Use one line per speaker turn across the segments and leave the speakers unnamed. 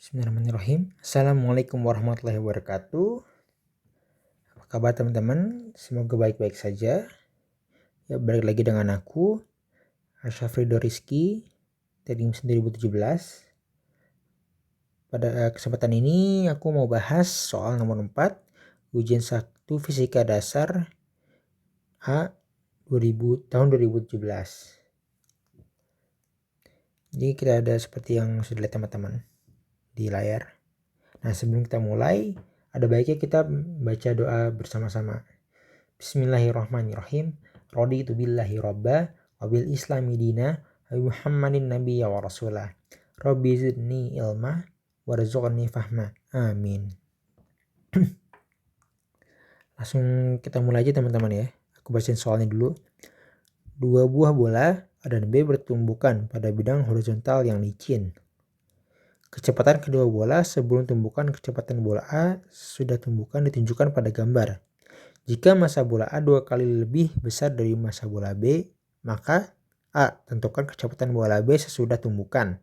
Bismillahirrahmanirrahim. Assalamualaikum warahmatullahi wabarakatuh. Apa kabar teman-teman? Semoga baik-baik saja. Ya, balik lagi dengan aku, Asyafrido Rizky, dari mesin 2017. Pada kesempatan ini aku mau bahas soal nomor 4, ujian 1 Fisika Dasar A tahun 2017. Jadi kita ada seperti yang sudah lihat teman-teman di layar. Nah, sebelum kita mulai, ada baiknya kita baca doa bersama-sama. Bismillahirrahmanirrahim. Raditu billahi robba wa bil islami dina wa Muhammadin nabiyya wa rasulah. Rabbi zidni ilma warzuqni fahma. Amin. Langsung kita mulai aja teman-teman ya. Aku bacain soalnya dulu. 2 buah bola A dan B bertumbukan pada bidang horizontal yang licin. Kecepatan kedua bola sebelum tumbukan kecepatan bola A sudah tumbukan ditunjukkan pada gambar. Jika massa bola A 2 kali lebih besar dari massa bola B, maka A. Tentukan kecepatan bola B sesudah tumbukan,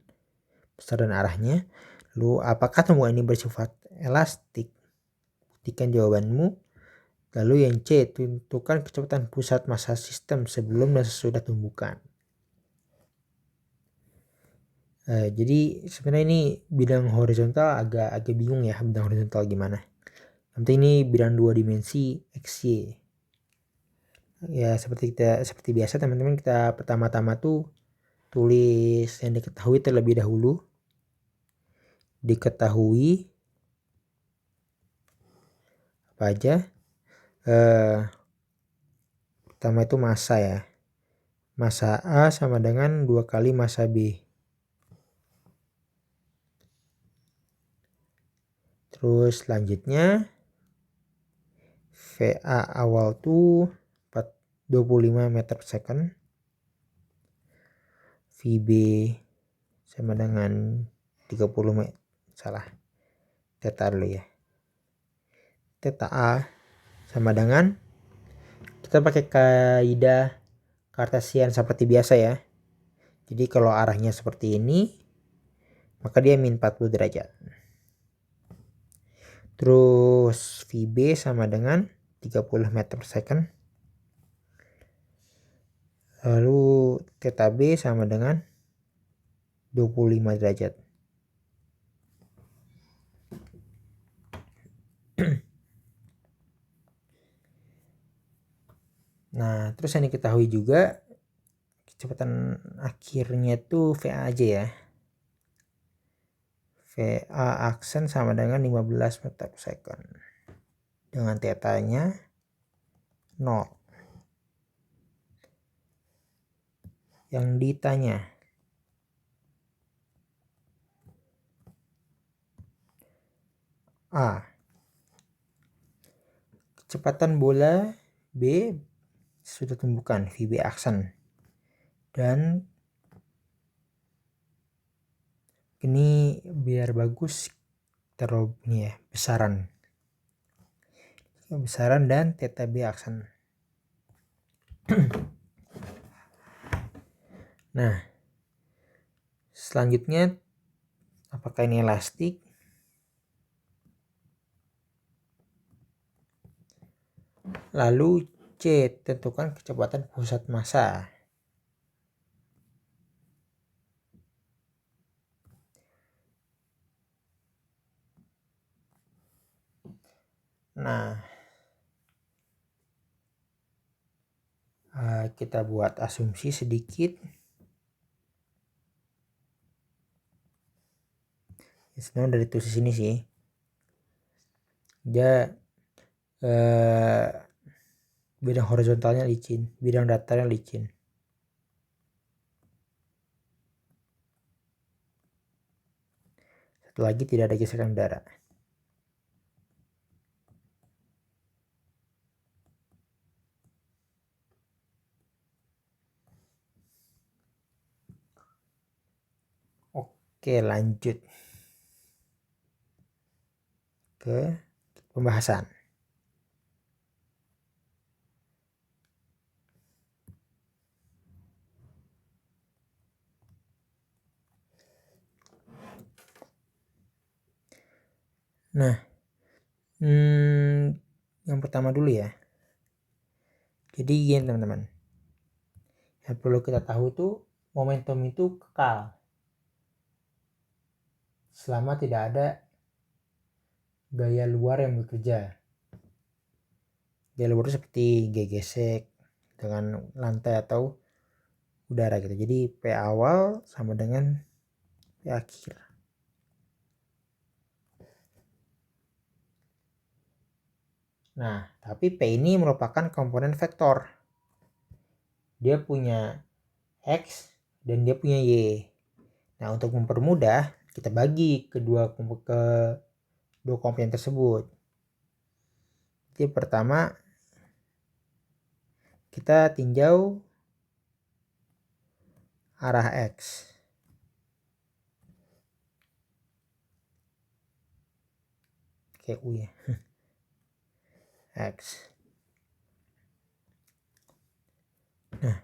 besar dan arahnya. Lalu, apakah tumbukan ini bersifat elastik? Buktikan jawabanmu. Lalu yang C. Tentukan kecepatan pusat massa sistem sebelum dan sesudah tumbukan. Jadi sebenarnya ini bidang horizontal agak bingung ya, bidang horizontal gimana. Nanti ini bidang 2 dimensi XY. Ya seperti biasa teman-teman, kita pertama-tama tuh tulis yang diketahui terlebih dahulu. Diketahui apa aja? Pertama itu massa ya. Massa A sama dengan 2 kali massa B. Terus selanjutnya VA awal tuh 25 meter per second. VB sama dengan 30 meter. Salah. Theta dulu ya. Theta A sama dengan, kita pakai kaidah Cartesian seperti biasa ya. Jadi kalau arahnya seperti ini, maka dia min 40 derajat. Terus VB sama dengan 30 meter per second. Lalu theta B sama dengan 25 derajat. Nah, terus yang diketahui juga kecepatan akhirnya tuh VA aja ya. VA aksen sama dengan 15 meter per second. Dengan tetanya 0. Yang ditanya, A. Kecepatan bola B sudah tumbukan VB aksen. Dan ini biar bagus taruh ini ya, besaran dan theta B aksen. Nah, selanjutnya apakah ini elastik? Lalu C. Tentukan kecepatan pusat massa. Nah, kita buat asumsi sedikit. Sebenarnya dari tulis sini sih, dia bidang horizontalnya licin, bidang datarnya licin. Satu lagi, tidak ada gesekan udara. Oke, lanjut ke pembahasan. Nah, yang pertama dulu ya. Jadi gini teman-teman, yang perlu kita tahu itu momentum itu kekal selama tidak ada gaya luar yang bekerja. Gaya luar itu seperti gesek dengan lantai atau udara gitu. Jadi P awal sama dengan P akhir. Nah, tapi P ini merupakan komponen vektor. Dia punya X dan dia punya Y. Nah, untuk mempermudah, kita bagi kedua komponen tersebut. Jadi pertama, kita tinjau arah X. Kayak U ya. X. Nah,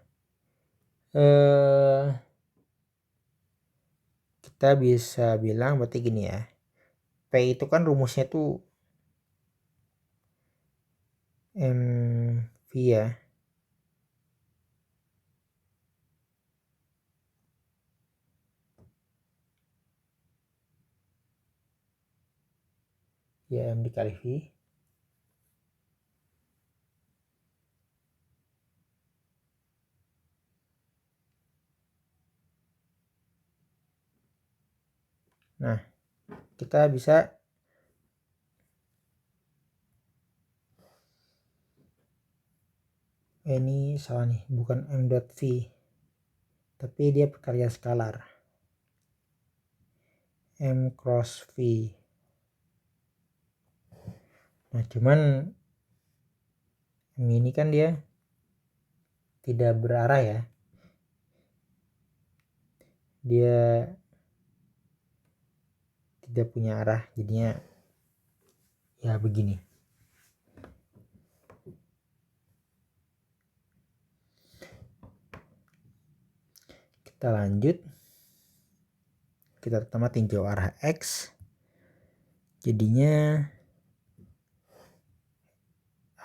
kita bisa bilang berarti gini ya. P itu kan rumusnya tuh MV ya. Ya, M dikali V. Nah, kita bisa ini salah nih, bukan M dot V, tapi dia perkalian skalar. M cross V. Nah, cuman M ini kan dia tidak berarah ya. Dia tidak punya arah, jadinya ya begini. Kita lanjut. Kita pertama tinjau arah X. Jadinya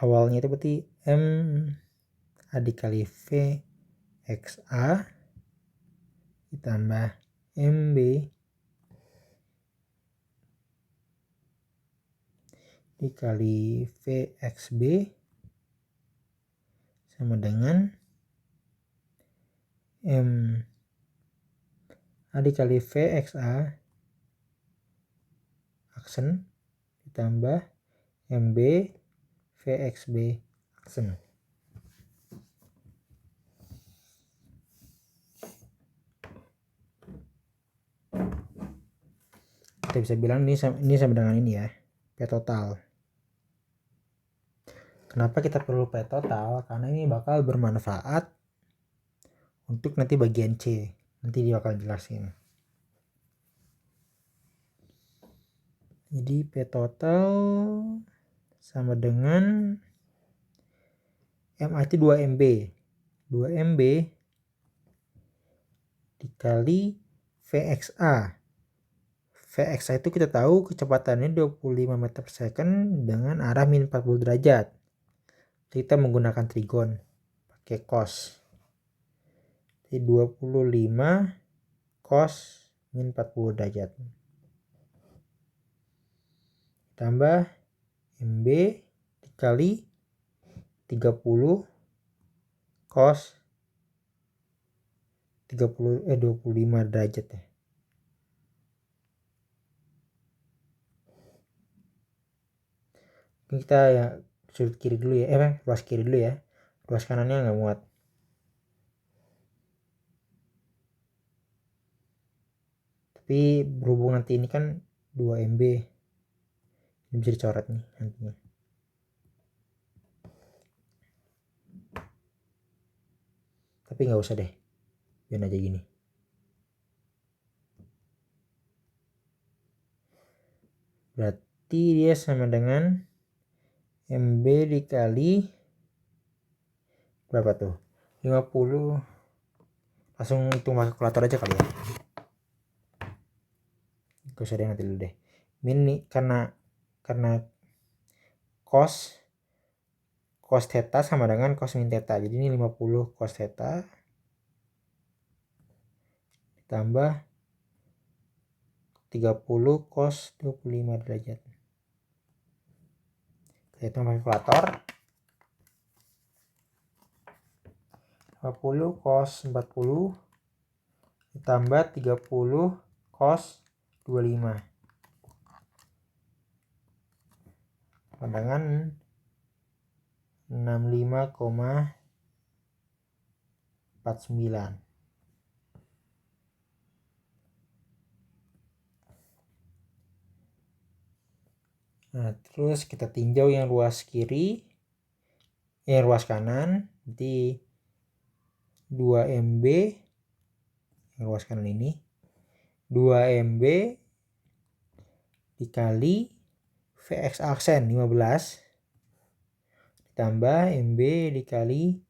awalnya itu berarti M A dikali V XA ditambah MB dikali VXB sama dengan M A dikali VXA aksen ditambah MB VXB aksen. Kita bisa bilang ini sama dengan ini ya, P total. Kenapa kita perlu P total? Karena ini bakal bermanfaat untuk nanti bagian C. Nanti dia bakal jelasin. Jadi P total sama dengan MA itu 2MB. 2MB dikali VXA. VXA itu kita tahu kecepatannya 25 meter per second dengan arah min 40 derajat. Kita menggunakan trigon pakai cos. Jadi 25 cos min 40 derajat. Tambah MB dikali 30 cos 25 derajat ya. Kita ya sudut kiri dulu ya, ruas kiri dulu ya, ruas kanannya nggak muat. Tapi berhubung nanti ini kan 2MB, ini bisa dicoret nih nantinya. Tapi nggak usah deh, biar aja gini. Berarti dia sama dengan MB dikali berapa tuh? 50. Langsung hitung pakai kalkulator aja kali ya. Gak usah deh nanti dulu deh. Min nih karena karena cos theta sama dengan cos min theta. Jadi ini 50 cos theta ditambah 30 cos 25 derajat. Kita hitung pakai kalkulator. 50 cos 40 ditambah 30 cos 25. Pandangan 65,49. Nah, terus kita tinjau yang ruas kiri, yang ruas kanan, jadi 2 MB, yang ruas kanan ini, 2 MB dikali VX aksen 15, ditambah MB dikali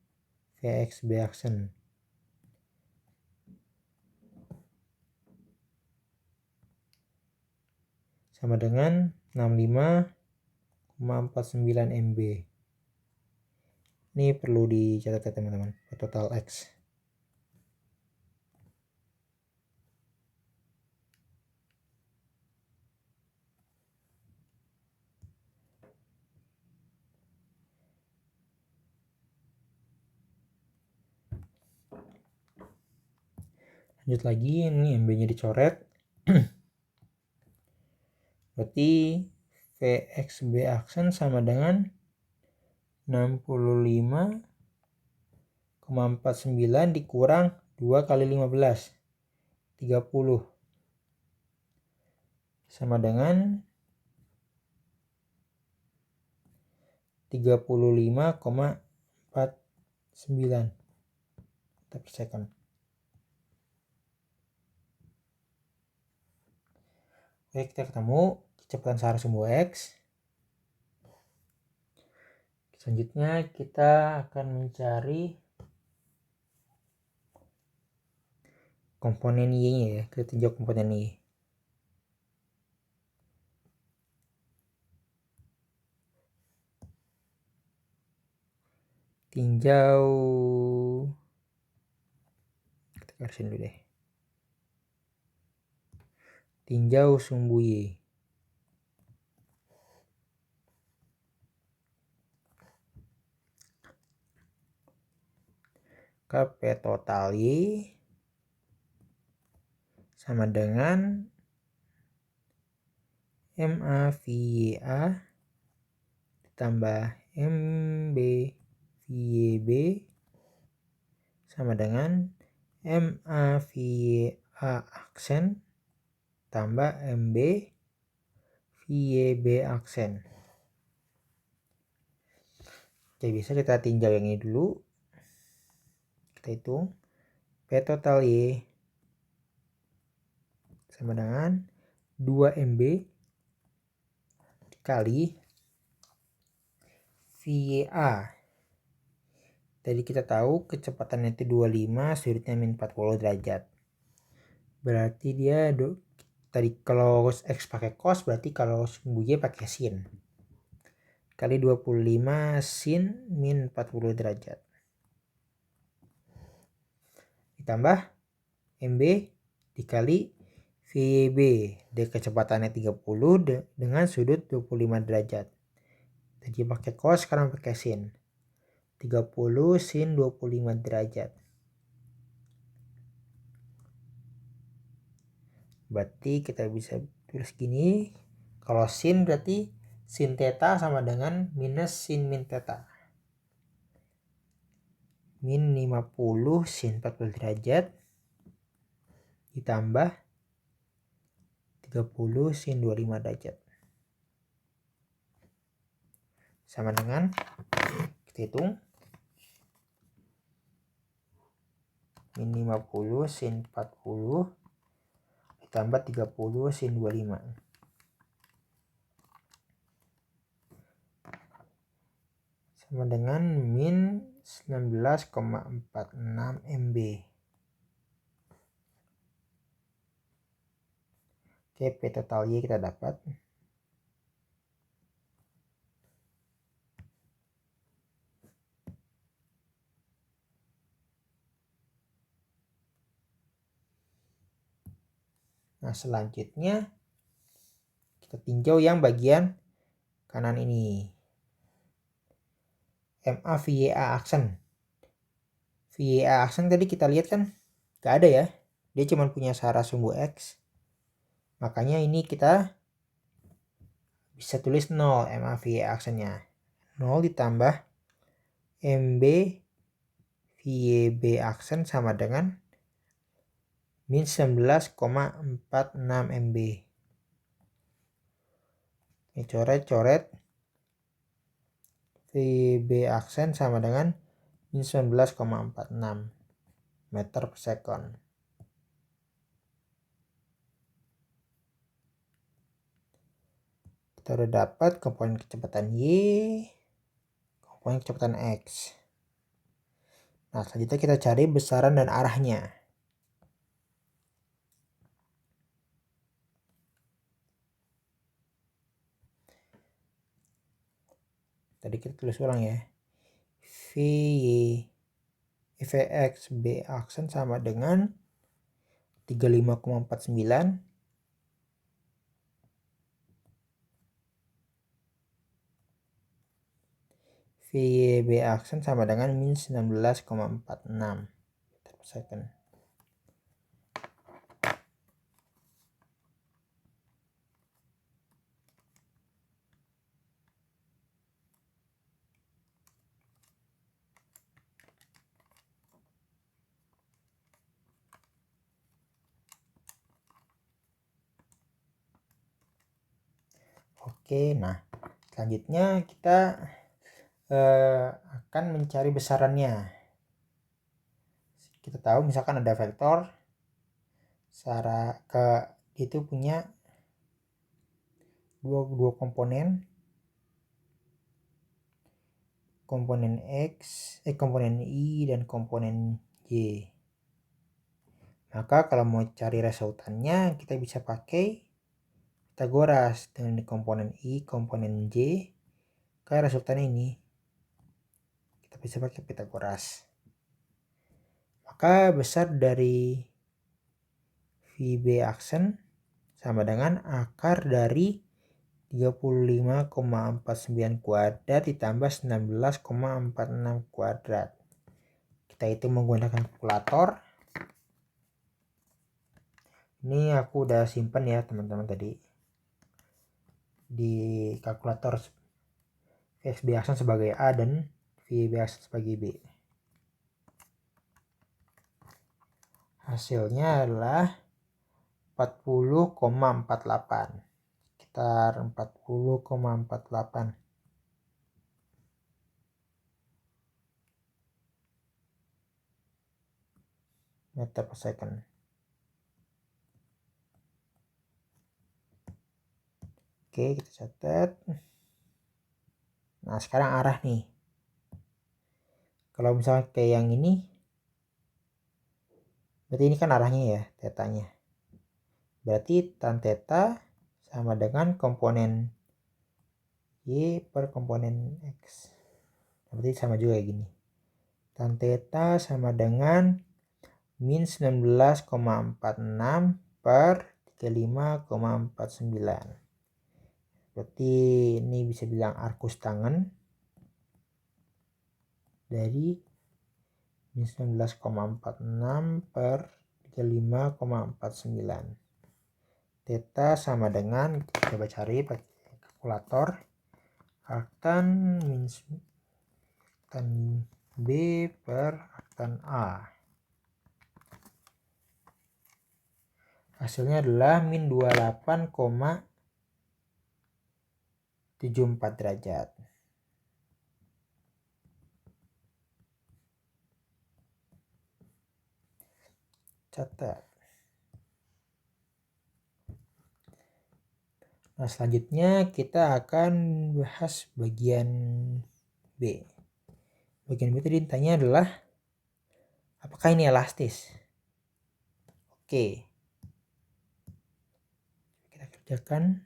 VXB aksen. Sama dengan 65,49 MB. Ini perlu dicatat ya teman-teman, total X. Lanjut lagi, ini MB-nya dicoret. Berarti VXB aksen sama dengan 65,49 dikurang 2 kali 15, 30. Sama dengan 35,49 meter per second. Oke, kita ketemu kecepatan searah sumbu X. Selanjutnya kita akan mencari komponen Y-nya ya. Kita tinjau komponen Y. Tinjau, kita garisin dulu deh. Tinjau sumbu Y. KP total Y sama dengan MA VYA ditambah MB VYB sama dengan MA VYA aksen tambah MB VYB aksen. Oke, bisa kita tinjau yang ini dulu. Kita hitung P total Y sama dengan 2 MB dikali VA. Tadi kita tahu kecepatannya itu 25, sudutnya min 40 derajat. Berarti dia tadi kalau X pakai cos, berarti kalau sumbu Y pakai sin. Kali 25 sin min 40 derajat. Ditambah MB dikali VB. Dia kecepatannya 30 dengan sudut 25 derajat. Tadi pakai cos, sekarang pakai sin. 30 sin 25 derajat. Berarti kita bisa tulis gini. Kalau sin berarti sin theta sama dengan minus sin min theta. Min 50 sin 40 derajat ditambah 30 sin 25 derajat. Sama dengan, kita hitung, min 50 sin 40 ditambah 30 sin 25. Sama dengan min 19,46 MB. Oke, P total Y kita dapat Nah, selanjutnya kita tinjau yang bagian kanan ini. MA VYA aksen. VYA aksen tadi kita lihat kan gak ada ya. Dia cuma punya syarat sumbu X. Makanya ini kita bisa tulis 0 MA VYA aksennya. 0 ditambah MB VYB aksen sama dengan min 19,46 MB. Ini coret-coret. VYB aksen sama dengan min 19,46 meter per second. Kita udah dapat komponen kecepatan Y, komponen kecepatan X. Nah, selanjutnya kita cari besaran dan arahnya. Tadi kita tulis ulang ya. Vx B aksen sama dengan 35,49 VYB aksen sama dengan min 19,46 meter per second. Oke, nah selanjutnya kita akan mencari besarannya. Kita tahu misalkan ada vektor itu punya dua komponen X, komponen Y dan komponen Y. Maka kalau mau cari resultannya kita bisa pakai Pitagoras dengan komponen I, komponen J. Kayak resultannya ini. Kita bisa pakai Pitagoras. Maka besar dari VB aksen sama dengan akar dari 35,49 kuadrat ditambah 19,46 kuadrat. Kita hitung menggunakan kalkulator. Ini aku udah simpen ya teman-teman tadi di kalkulator VXB aksen sebagai A dan VB aksen sebagai B. Hasilnya adalah 40,48. Sekitar 40,48 meter per second. Oke, kita catat. Nah, sekarang arah nih. Kalau misalnya kayak yang ini, berarti ini kan arahnya ya, tetanya. Berarti tan theta sama dengan komponen Y per komponen X. Berarti sama juga kayak gini. Tan theta sama dengan min 19,46 per 35,49. Berarti ini bisa bilang arkus tangen dari min 19,46 per 35,49. Theta sama dengan, kita coba cari pakai kalkulator, arctan min tan B per arctan A. Hasilnya adalah min 28,74 derajat. Catat. Nah, selanjutnya kita akan bahas bagian B. Bagian B tadi ditanya adalah apakah ini elastis? Oke. Kita kerjakan.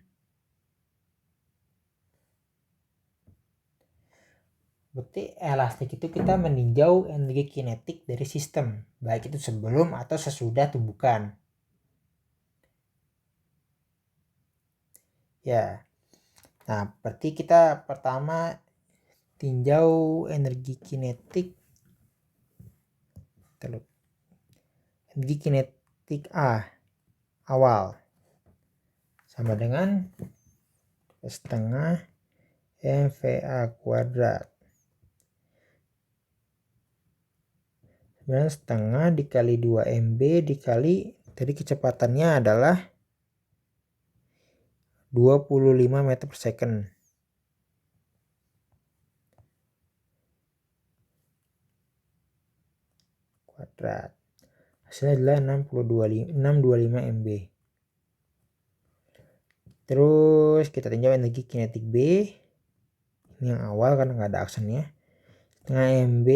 Berarti elastik itu kita meninjau energi kinetik dari sistem, baik itu sebelum atau sesudah tumbukan. Ya. Nah, berarti kita pertama tinjau energi kinetik. Energi kinetik A awal sama dengan setengah MVA kuadrat. Sebenarnya setengah dikali 2 MB dikali, tadi kecepatannya adalah 25 meter per second. Kuadrat. Hasilnya adalah 625 MB. Terus kita tinjau energi kinetik B. Ini yang awal karena nggak ada aksennya. Setengah MB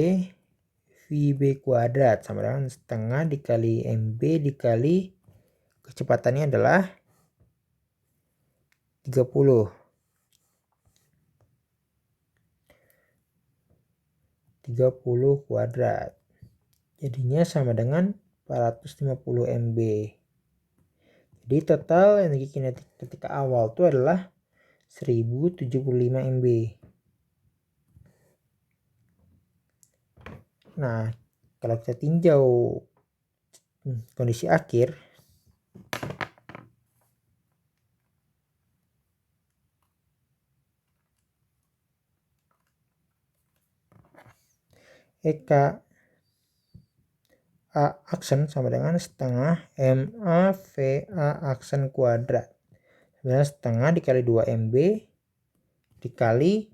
VB kuadrat sama dengan setengah dikali MB dikali kecepatannya adalah 30 kuadrat. Jadinya sama dengan 450 MB. Jadi total energi kinetik ketika awal itu adalah 1075 MB. Nah, kalau kita tinjau kondisi akhir, EK A aksen sama dengan setengah MA VA aksen kuadrat. Sebenarnya setengah dikali 2 MB dikali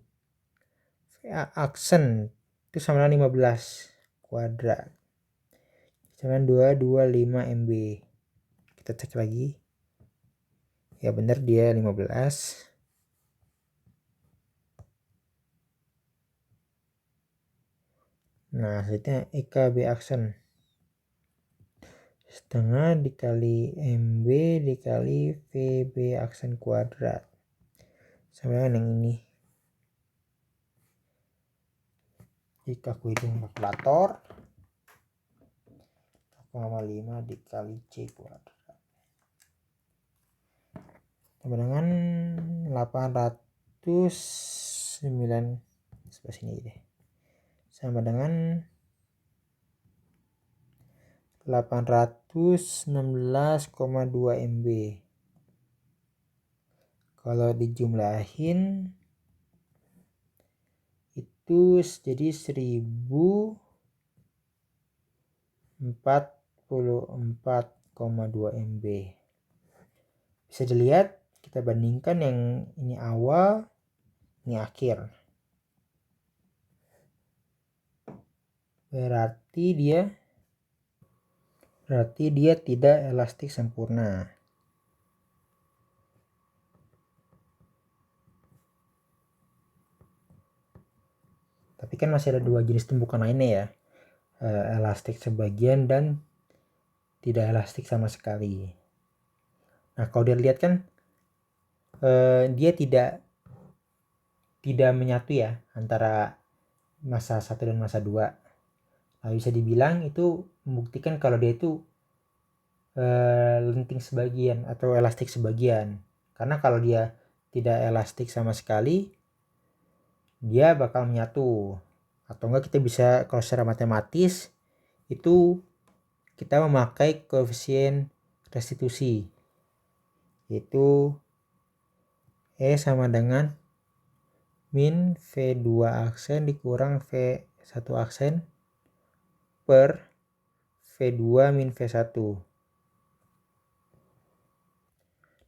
VA aksen itu sama dengan 15 kuadrat. Sama dengan 225 MB. Kita cek lagi. Ya benar dia 15. Nah, selanjutnya EKB aksen. Setengah dikali MB dikali VB aksen kuadrat. Sama dengan yang ini. Jika aku hitung kalkulator, 5 dikali C kuadrat. Sama dengan 809 sebelah sini deh. Sama dengan 816,2 MB. Kalau dijumlahin itu jadi 1044,2 MB. Bisa dilihat, kita bandingkan yang ini awal, ini akhir. Berarti dia tidak elastik sempurna. Tapi kan masih ada dua jenis tumbukan lainnya ya. Elastik sebagian dan tidak elastik sama sekali. Nah, kalau dilihat kan dia tidak menyatu ya antara massa 1 dan massa 2. Nah, bisa dibilang itu membuktikan kalau dia itu lenting sebagian atau elastik sebagian. Karena kalau dia tidak elastik sama sekali, dia bakal menyatu. Atau enggak kita bisa, kalau secara matematis itu kita memakai koefisien restitusi, yaitu E sama dengan min V2 aksen dikurang V1 aksen per V2 min V1.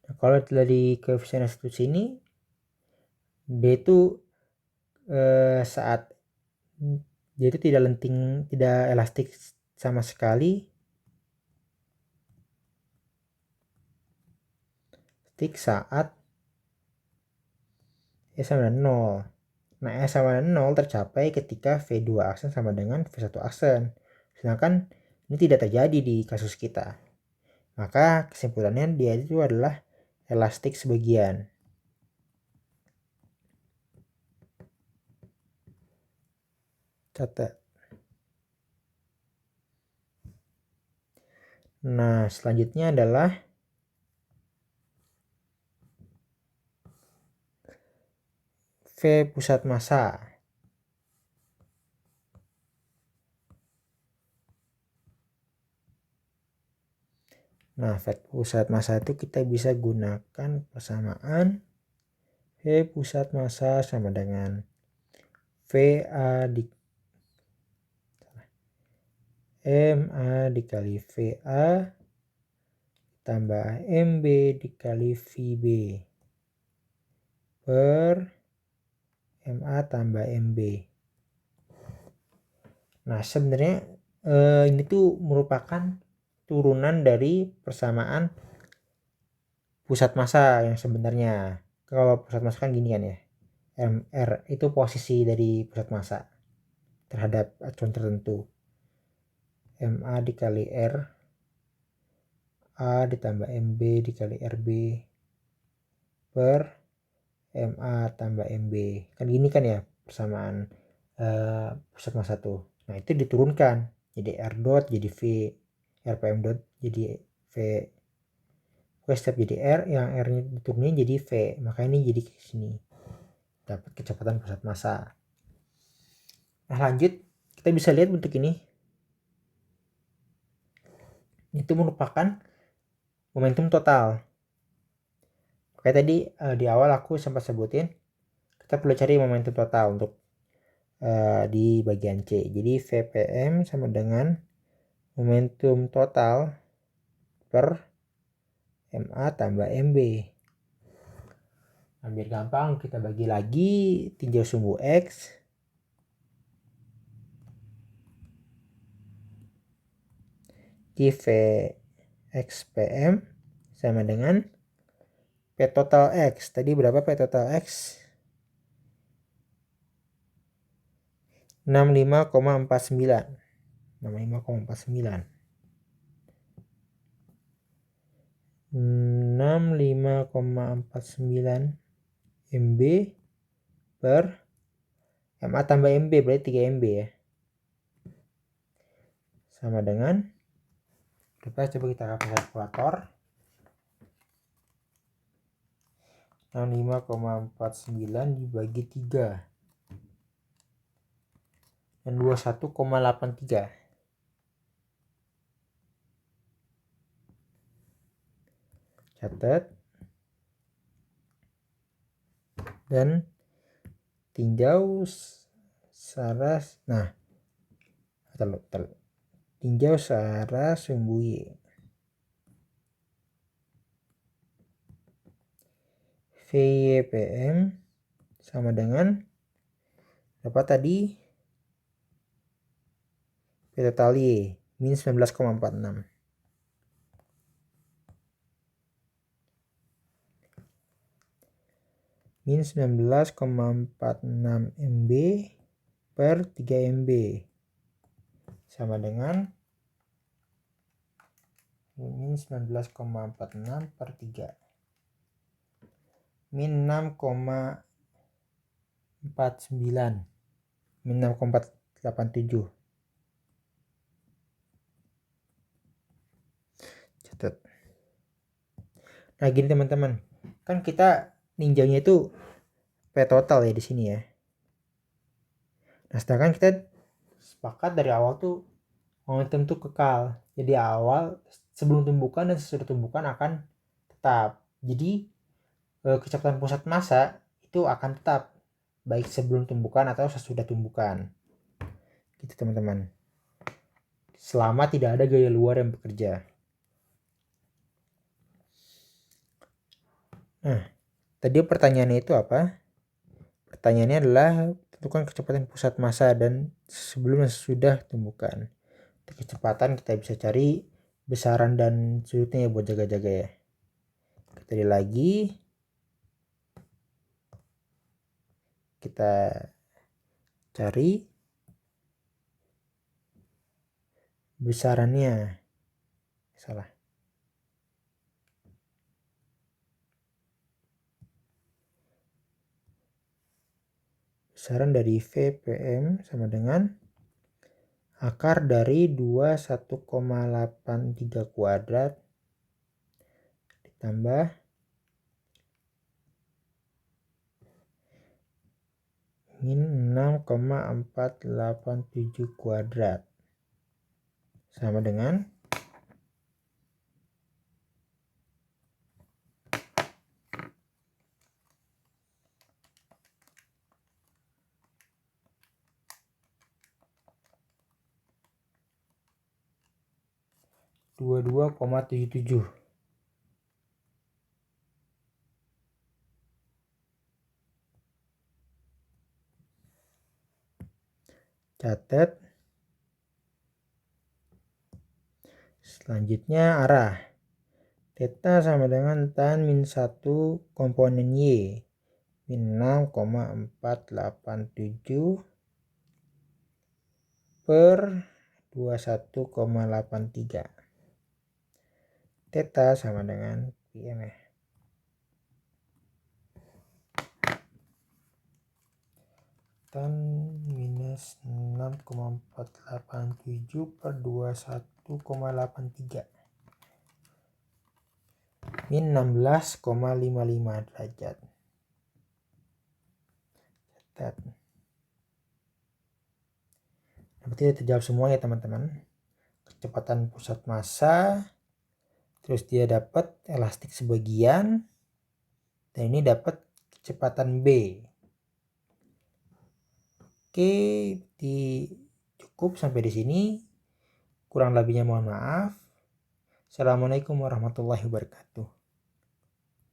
Nah, kalau dari koefisien restitusi ini, dia itu saat dia itu tidak lenting, tidak elastik sama sekali, saat E sama dengan 0. Nah, E sama dengan 0 tercapai ketika V2 aksen sama dengan V1 aksen. Sedangkan ini tidak terjadi di kasus kita. Maka kesimpulannya dia itu adalah elastik sebagian. Catat. Nah, selanjutnya adalah V pusat massa. Nah, V pusat massa itu kita bisa gunakan persamaan V pusat massa sama dengan MA dikali VA tambah MB dikali VB per MA tambah MB. Nah, sebenarnya ini tuh merupakan turunan dari persamaan pusat massa yang sebenarnya. Kalau pusat massa kan gini kan ya. MR itu posisi dari pusat massa terhadap acuan tertentu. MA dikali R A ditambah MB dikali RB per MA tambah MB. Kan gini kan ya persamaan pusat massa tuh. Nah, itu diturunkan jadi R dot jadi V, RPM dot jadi V. Setiap jadi R, yang R-nya diturunin jadi V. Maka ini jadi ke sini. Dapat kecepatan pusat massa. Nah, lanjut kita bisa lihat bentuk ini. Itu merupakan momentum total. Oke, tadi di awal aku sempat sebutin kita perlu cari momentum total untuk di bagian C. Jadi VPM sama dengan momentum total per MA tambah MB. Nah, biar gampang kita bagi lagi tinjau sumbu X. Di V XPM sama dengan P total X. Tadi berapa P total X? 65,49. 65,49. 65,49 MB per MA tambah MB berarti 3 MB ya. Sama dengan, coba kita pakai kalkulator. 65,49 dibagi 3 dan 21,83. Catat dan tinjau saras. Nah, tinjau saras sumbu Y. VYPM sama dengan berapa tadi? P total Y minus 19,46. Minus 19,46 MB per 3 MB sama dengan minus 19,46 per 3 min 6,49 min 6,487. Catat. Nah, gini teman-teman, kan kita ninjaunya itu P total ya di sini ya. Nah, sedangkan kita sepakat dari awal tuh momentum tuh kekal. Jadi awal sebelum tumbukan dan sesudah tumbukan akan tetap. Jadi kecepatan pusat massa itu akan tetap baik sebelum tumbukan atau sesudah tumbukan. Gitu teman-teman. Selama tidak ada gaya luar yang bekerja. Nah, tadi pertanyaannya itu apa? Pertanyaannya adalah tentukan kecepatan pusat massa dan sebelum dan sesudah tumbukan. Untuk kecepatan kita bisa cari besaran dan sudutnya ya buat jaga-jaga ya. Tadi lagi kita cari besarannya. Salah. Besaran dari VPM sama dengan akar dari 21,83 kuadrat ditambah min 6,487 kuadrat sama dengan 22,77. Catat. Selanjutnya arah. Theta sama dengan tan min 1 komponen Y. Min 6,487 per 21,83. Theta sama dengan PMF. Tan minus 6,487 per 21,83. Min 16,55 derajat. Catat. Berarti udah terjawab semua ya teman-teman. Kecepatan pusat massa, terus dia dapat elastik sebagian, dan ini dapat kecepatan B. Oke, cukup sampai di sini. Kurang lebihnya mohon maaf. Assalamualaikum warahmatullahi wabarakatuh.